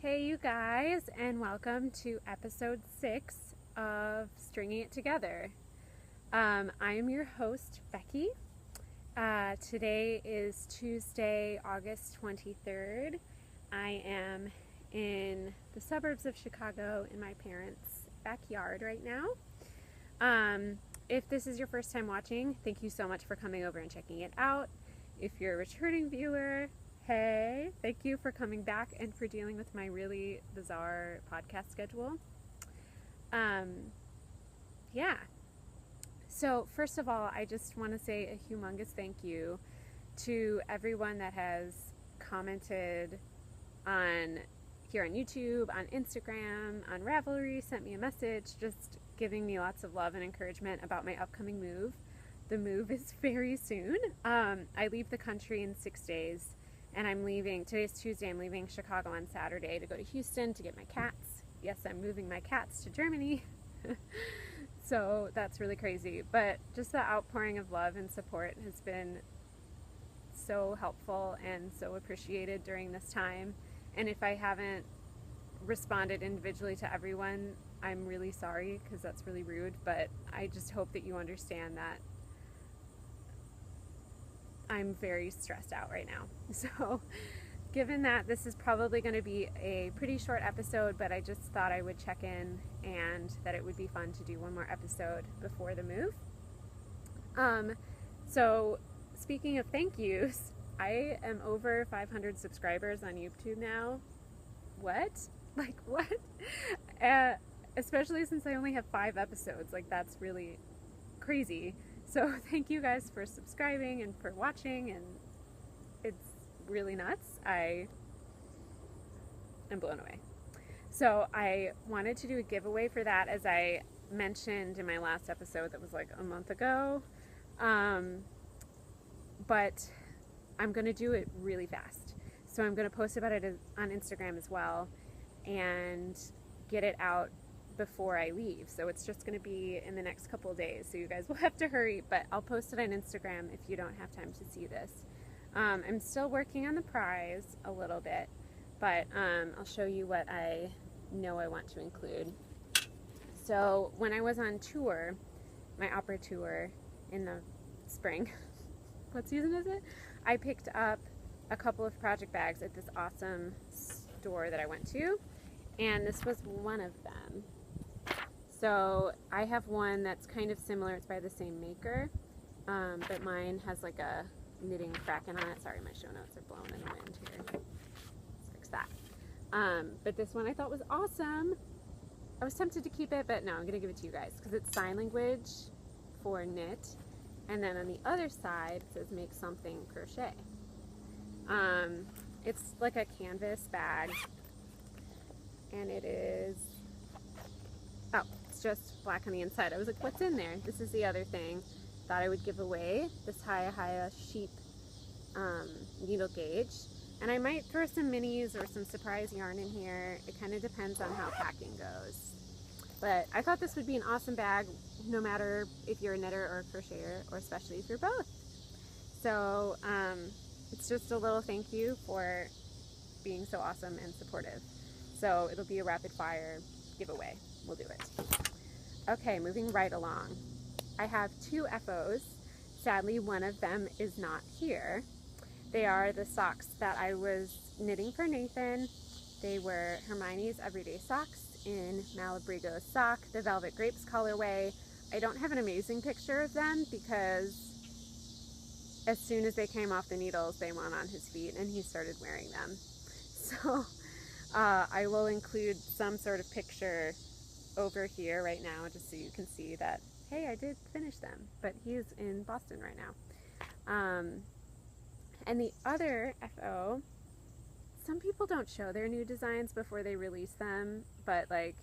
Hey you guys, and welcome to episode 6 of Stringing It Together. I am your host, Becky. Today is Tuesday, August 23rd. I am in the suburbs of Chicago in my parents' backyard right now. If this is your first time watching, thank you so much for coming over and checking it out. If you're a returning viewer, hey, thank you for coming back and for dealing with my really bizarre podcast schedule. So first of all, I just want to say a humongous thank you to everyone that has commented here on YouTube, on Instagram, on Ravelry, sent me a message, just giving me lots of love and encouragement about my upcoming move. The move is very soon. I leave the country in 6 days. And I'm leaving, today's Tuesday, I'm leaving Chicago on Saturday to go to Houston to get my cats. Yes, I'm moving my cats to Germany. So that's really crazy. But just the outpouring of love and support has been so helpful and so appreciated during this time. And if I haven't responded individually to everyone, I'm really sorry because that's really rude. But I just hope that you understand that I'm very stressed out right now. So given that this is probably going to be a pretty short episode, but I just thought I would check in and that it would be fun to do one more episode before the move. So speaking of thank yous, I am over 500 subscribers on YouTube now. What? Like what? Especially since I only have 5 episodes. Like that's really crazy. So thank you guys for subscribing and for watching, and it's really nuts. I am blown away. So I wanted to do a giveaway for that, as I mentioned in my last episode that was like a month ago. But I'm going to do it really fast. So I'm going to post about it on Instagram as well and get it out before I leave. So it's just going to be in the next couple of days, so you guys will have to hurry, but I'll post it on Instagram if you don't have time to see this. I'm still working on the prize a little bit, but I'll show you what I know I want to include. So when I was on tour, my opera tour in the spring, what season is it? I picked up a couple of project bags at this awesome store that I went to, and this was one of them. So I have one that's kind of similar. It's by the same maker, but mine has like a knitting kraken on it. Sorry, my show notes are blowing in the wind here. Let's fix that. But this one I thought was awesome. I was tempted to keep it, but no, I'm going to give it to you guys because it's sign language for knit. And then on the other side, it says make something crochet. It's like a canvas bag, and it is, oh, it's just black on the inside. I was like, what's in there? This is the other thing. Thought I would give away this Haya sheep needle gauge. And I might throw some minis or some surprise yarn in here. It kind of depends on how packing goes. But I thought this would be an awesome bag, no matter if you're a knitter or a crocheter, or especially if you're both. So it's just a little thank you for being so awesome and supportive. So it'll be a rapid fire giveaway. We'll do it. Okay, moving right along. I have 2 FOs. Sadly, one of them is not here. They are the socks that I was knitting for Nathan. They were Hermione's Everyday Socks in Malabrigo sock, the Velvet Grapes colorway. I don't have an amazing picture of them because as soon as they came off the needles, they went on his feet and he started wearing them. So I will include some sort of picture over here right now just so you can see that, hey, I did finish them, but he is in Boston right now. And the other FO, some people don't show their new designs before they release them, but like,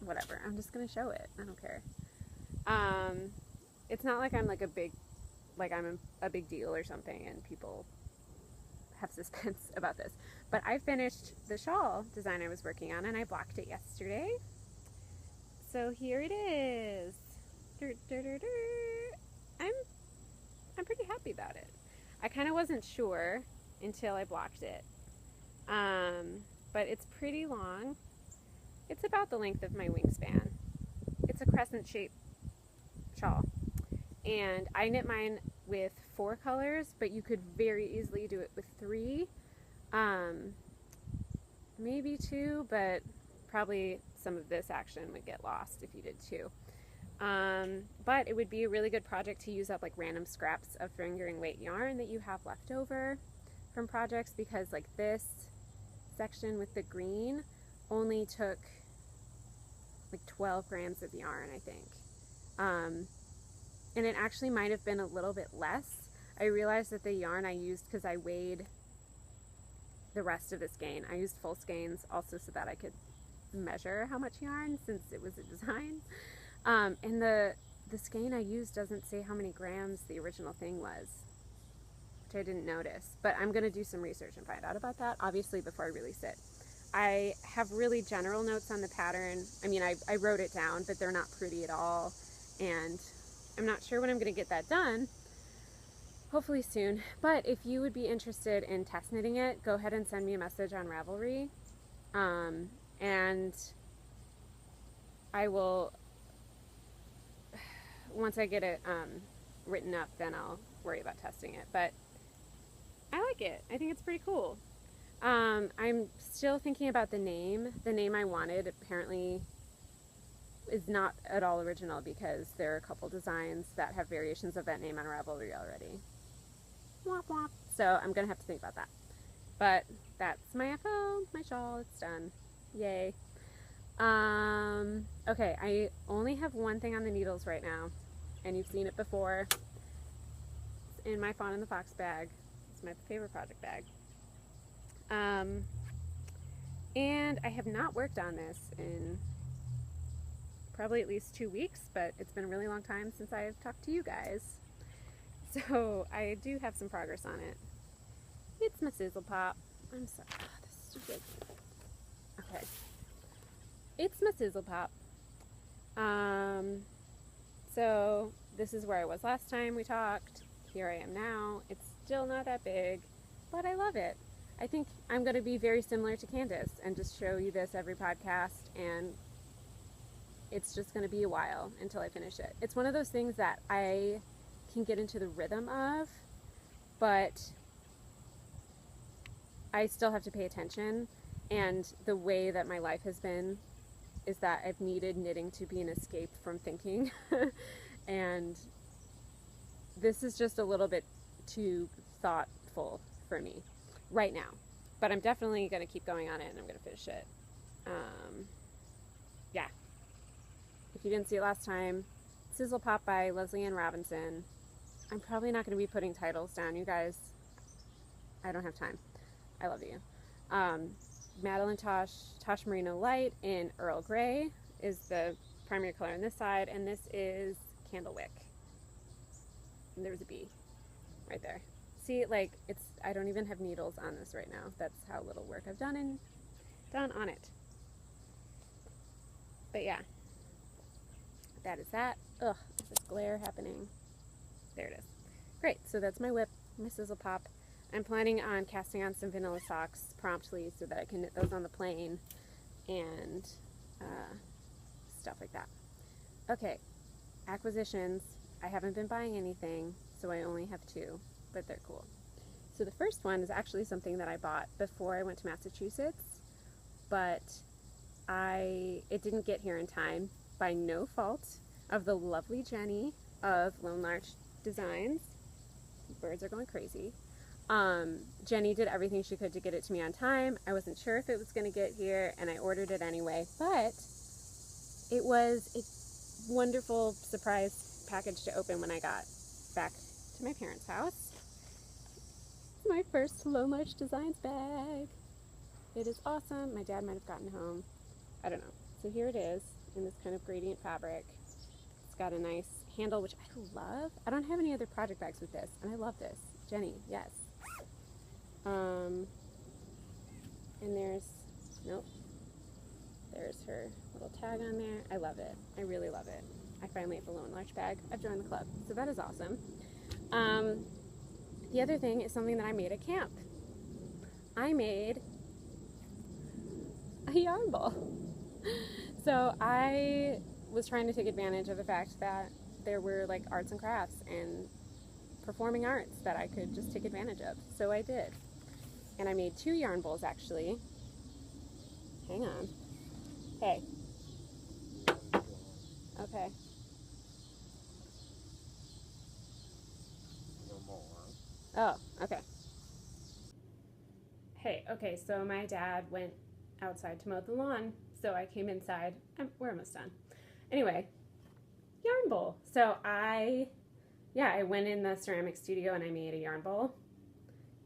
whatever, I'm just gonna show it. I don't care. It's not like I'm like I'm a big deal or something and people have suspense about this, but I finished the shawl design I was working on and I blocked it yesterday. So here it is. I'm pretty happy about it. I kind of wasn't sure until I blocked it But it's pretty long. It's about the length of my wingspan. It's a crescent shaped shawl. And I knit mine with 4 colors, but you could very easily do it with 3. Maybe 2, but probably some of this action would get lost if you did 2. But it would be a really good project to use up like random scraps of fingering weight yarn that you have left over from projects, because like this section with the green only took like 12 grams of yarn, I think. And it actually might have been a little bit less. I realized that the yarn I used, because I weighed the rest of the skein, I used full skeins also so that I could measure how much yarn, since it was a design. And the skein I used doesn't say how many grams the original thing was, which I didn't notice. But I'm going to do some research and find out about that, obviously, before I release it. I have really general notes on the pattern. I mean, I wrote it down, but they're not pretty at all. And I'm not sure when I'm going to get that done. Hopefully soon. But if you would be interested in test knitting it, go ahead and send me a message on Ravelry. And I will, once I get it written up, then I'll worry about testing it. But I like it. I think it's pretty cool. I'm still thinking about the name. The name I wanted apparently is not at all original, because there are a couple designs that have variations of that name on Ravelry already. Womp womp. So I'm going to have to think about that. But that's my FO, my shawl. It's done. Yay. Okay, I only have one thing on the needles right now, and you've seen it before. It's in my Fawn in the Fox bag. It's my favorite project bag. And I have not worked on this in probably at least 2 weeks, but it's been a really long time since I've talked to you guys. So I do have some progress on it. It's my Sizzle Pop. I'm sorry. Oh, this is stupid. Okay. It's my Sizzle Pop. So this is where I was last time we talked. Here I am now. It's still not that big, but I love it. I think I'm going to be very similar to Candace and just show you this every podcast, and it's just going to be a while until I finish it. It's one of those things that I can get into the rhythm of, but I still have to pay attention, and the way that my life has been is that I've needed knitting to be an escape from thinking, and this is just a little bit too thoughtful for me right now, but I'm definitely going to keep going on it, and I'm going to finish it. Yeah. If you didn't see it last time, Sizzle Pop by Leslie Ann Robinson. I'm probably not going to be putting titles down, you guys. I don't have time. I love you. Madeline Tosh Merino Light in Earl Grey is the primary color on this side, and this is Candlewick. And there's a bee right there. See, like, I don't even have needles on this right now. That's how little work I've done on it. But yeah, that is that. Ugh, this glare happening. There it is. Great, so that's my whip, my Sizzle Pop. I'm planning on casting on some vanilla socks promptly so that I can knit those on the plane and stuff like that. Okay, acquisitions. I haven't been buying anything, so I only have 2. But they're cool. So the first one is actually something that I bought before I went to Massachusetts, but it didn't get here in time, by no fault of the lovely Jenny of Lone Larch Designs. Birds are going crazy. Jenny did everything she could to get it to me on time. I wasn't sure if it was going to get here, and I ordered it anyway, but it was a wonderful surprise package to open when I got back to my parents' house. My first Lone Larch Designs bag. It is awesome. My dad might have gotten home. I don't know. So here it is in this kind of gradient fabric. It's got a nice handle, which I love. I don't have any other project bags with this, and I love this. Jenny, yes. And there's her little tag on there. I love it. I really love it. I finally have a Lone Larch bag. I've joined the club, so that is awesome. The other thing is something that I made at camp. I made yarn bowl. So I was trying to take advantage of the fact that there were like arts and crafts and performing arts that I could just take advantage of. So I did. And I made 2 yarn bowls actually. Hang on. Hey. Okay. No more. Oh, okay. Hey, okay, so my dad went outside to mow the lawn, so I came inside. We're almost done. Anyway, yarn bowl. So I went in the ceramic studio and I made a yarn bowl.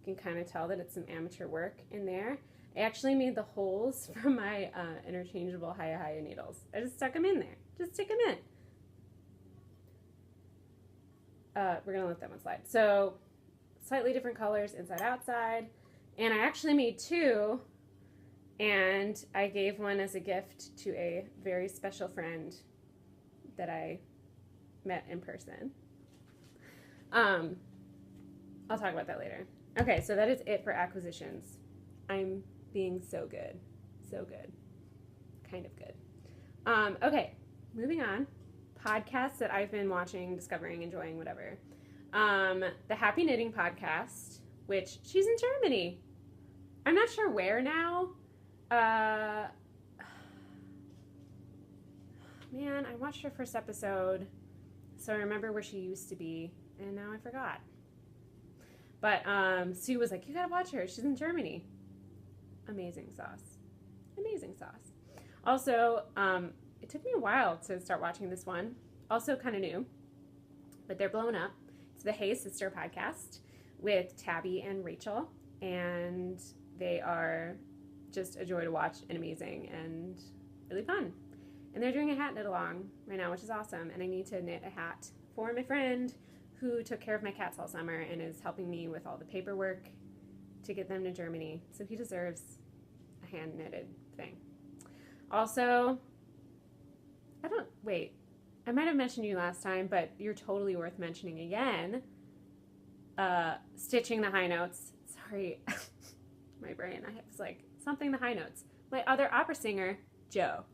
You can kind of tell that it's some amateur work in there. I actually made the holes from my interchangeable Hiya needles. I just stuck them in there. Just stick them in. We're going to let that one slide. So slightly different colors inside outside. And I actually made 2, and I gave one as a gift to a very special friend that I met in person. I'll talk about that later. Okay, so that is it for acquisitions. I'm being so good. So good. Kind of good. Okay, moving on. Podcasts that I've been watching, discovering, enjoying, whatever. The Happy Knitting Podcast, which she's in Germany. I'm not sure where now. Man, I watched her first episode, so I remember where she used to be, and now I forgot. But Sue was like, you gotta watch her. She's in Germany. Amazing sauce. Amazing sauce. Also, it took me a while to start watching this one. Also kind of new, but they're blowing up. It's the Hey Sister podcast with Tabby and Rachel, and they are just a joy to watch and amazing and really fun. And they're doing a hat knit along right now, which is awesome. And I need to knit a hat for my friend who took care of my cats all summer and is helping me with all the paperwork to get them to Germany. So he deserves a hand knitted thing. Also, I might have mentioned you last time, but you're totally worth mentioning again. Stitching the High Notes. Sorry, my brain. I was like, something the High Notes. My other opera singer, Jo.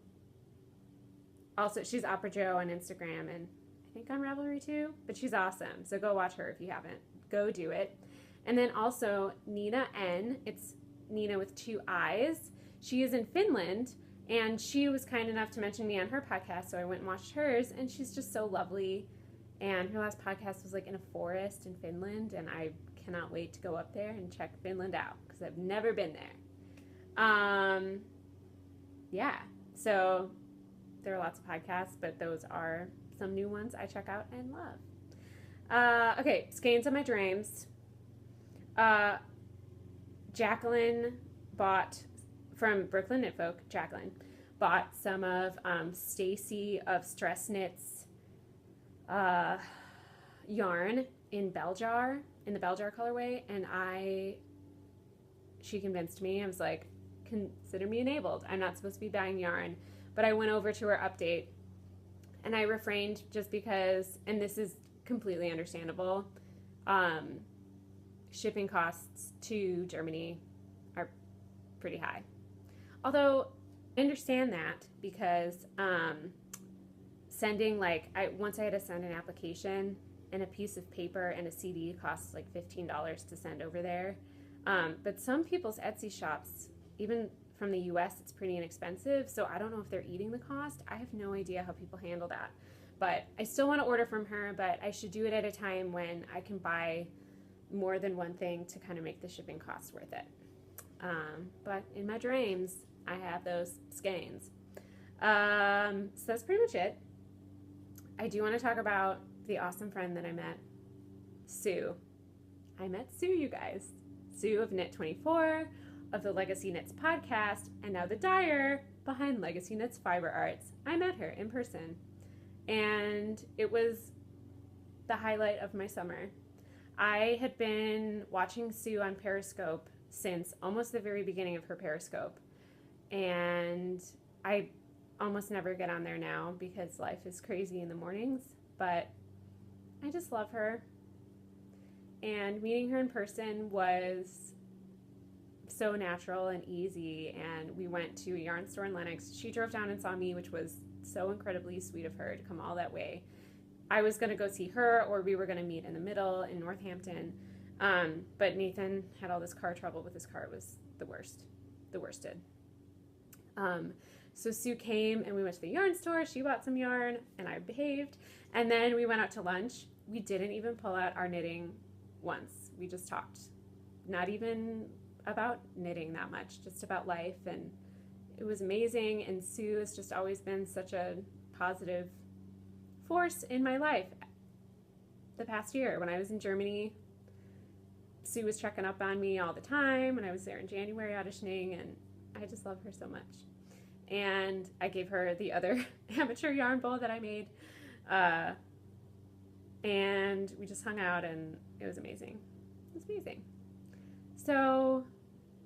Also, she's Opera Jo on Instagram and I think on Ravelry too, but she's awesome. So go watch her if you haven't. Go do it. And then also Nina N. It's Nina with 2 I's. She is in Finland, and she was kind enough to mention me on her podcast, so I went and watched hers, and she's just so lovely. And her last podcast was like in a forest in Finland, and I cannot wait to go up there and check Finland out because I've never been there. Yeah, so there are lots of podcasts, but those are some new ones I check out and love. Okay, Skeins of My Dreams. Jacqueline bought from Brooklyn Knit Folk. Jacqueline bought some of Stacy of Stress Knits yarn in Bell Jar, in the Bell Jar colorway, and she convinced me. I was like, consider me enabled. I'm not supposed to be buying yarn, but I went over to her update and I refrained just because, and this is completely understandable, shipping costs to Germany are pretty high. Although I understand that because sending, once I had to send an application, and a piece of paper and a CD costs like $15 to send over there. But some people's Etsy shops, even from the US, it's pretty inexpensive. So I don't know if they're eating the cost. I have no idea how people handle that. But I still want to order from her, but I should do it at a time when I can buy more than one thing to kind of make the shipping costs worth it. But in my dreams, I have those skeins. So that's pretty much it. I do want to talk about the awesome friend that I met, Sue. I met Sue, you guys. Sue of Knit24, of the Legacy Knits podcast, and now the dyer behind Legacy Knits Fiber Arts. I met her in person, and it was the highlight of my summer. I had been watching Sue on Periscope since almost the very beginning of her Periscope, and I almost never get on there now because life is crazy in the mornings, but I just love her. And meeting her in person was so natural and easy. And we went to a yarn store in Lenox. She drove down and saw me, which was so incredibly sweet of her to come all that way. I was going to go see her, or we were going to meet in the middle in Northampton. But Nathan had all this car trouble with his car. It was the worst. The worsted. So Sue came and we went to the yarn store. She bought some yarn and I behaved. And then we went out to lunch. We didn't even pull out our knitting once. We just talked. Not even about knitting that much, just about life. And it was amazing. And Sue has just always been such a positive force in my life. The past year when I was in Germany, Sue was checking up on me all the time when I was there in January auditioning, and I just love her so much. And I gave her the other amateur yarn bowl that I made, and we just hung out, and it was amazing. It was amazing. So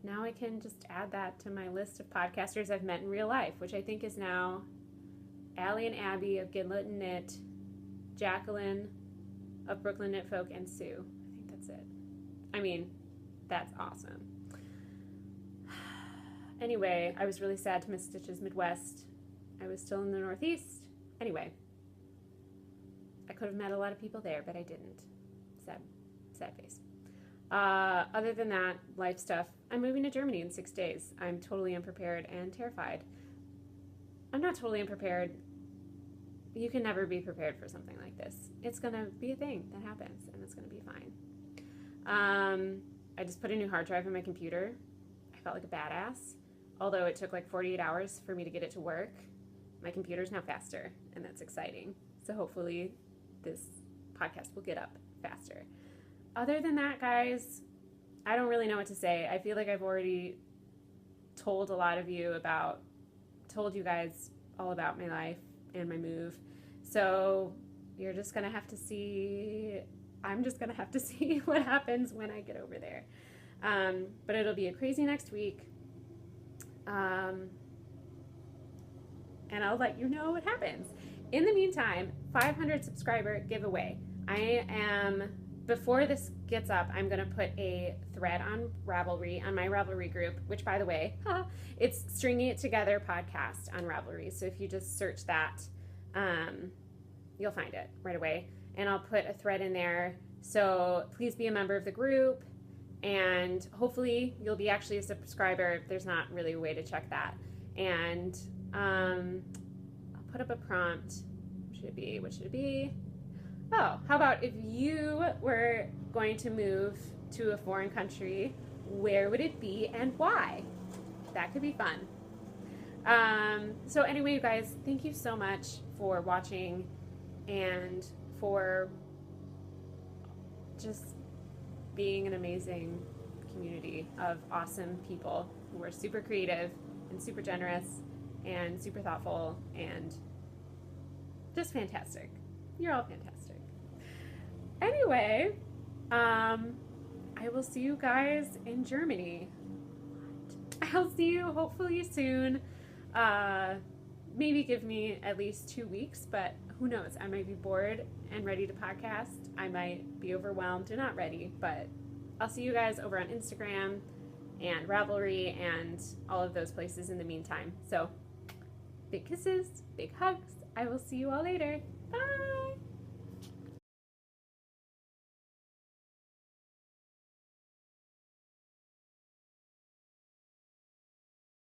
now I can just add that to my list of podcasters I've met in real life, which I think is now Allie and Abby of Gidlet and Knit, Jacqueline of Brooklyn Knit Folk, and Sue. I think that's it. I mean, that's awesome. Anyway, I was really sad to miss Stitches Midwest. I was still in the Northeast. Anyway, I could have met a lot of people there, but I didn't. Sad face. Other than that, life stuff. I'm moving to Germany in 6 days. I'm totally unprepared and terrified. I'm not totally unprepared. You can never be prepared for something like this. It's going to be a thing that happens, and it's going to be fine. I just put a new hard drive in my computer. I felt like a badass. Although it took like 48 hours for me to get it to work, my computer's now faster, and that's exciting. So hopefully this podcast will get up faster. Other than that, guys, I don't really know what to say. I feel like I've already told you guys all about my life and my move. So you're just going to have to see, I'm just going to have to see what happens when I get over there. But it'll be a crazy next week. And I'll let you know what happens. In the meantime, 500 subscriber giveaway. Before this gets up, I'm going to put a thread on Ravelry, on my Ravelry group, which, by the way, it's Stringing It Together podcast on Ravelry. So if you just search that, you'll find it right away. And I'll put a thread in there. So please be a member of the group. And hopefully you'll be actually a subscriber. There's not really a way to check that. And I'll put up a prompt. What should it be? Oh, how about if you were going to move to a foreign country, where would it be and why? That could be fun. So anyway, you guys, thank you so much for watching and for just being an amazing community of awesome people who are super creative and super generous and super thoughtful and just fantastic. You're all fantastic. Anyway, I will see you guys in Germany. I'll see you hopefully soon. Maybe give me at least 2 weeks, but who knows? I might be bored and ready to podcast. I might be overwhelmed and not ready, but I'll see you guys over on Instagram and Ravelry and all of those places in the meantime. So, big kisses, big hugs. I will see you all later. Bye!